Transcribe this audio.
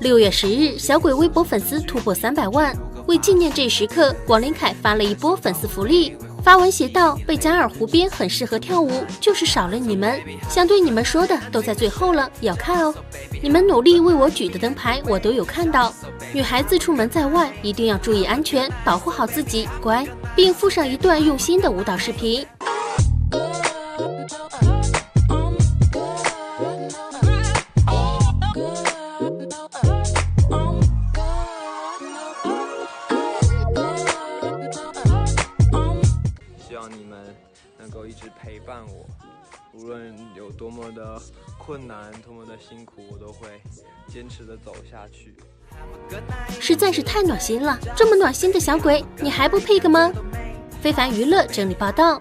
6月10日，小鬼微博粉丝突破300万。为纪念这一时刻，王琳凯发了一波粉丝福利，发文写道：“贝加尔湖边很适合跳舞，就是少了你们，想对你们说的都在最后了，要看哦。你们努力为我举的灯牌，我都有看到。女孩子出门在外一定要注意安全，保护好自己，乖。”并附上一段用心的舞蹈视频。希望你们能够一直陪伴我，无论有多么的困难，多么的辛苦，我都会坚持的走下去。实在是太暖心了，这么暖心的小鬼，你还不配个吗？非凡娱乐整理报道。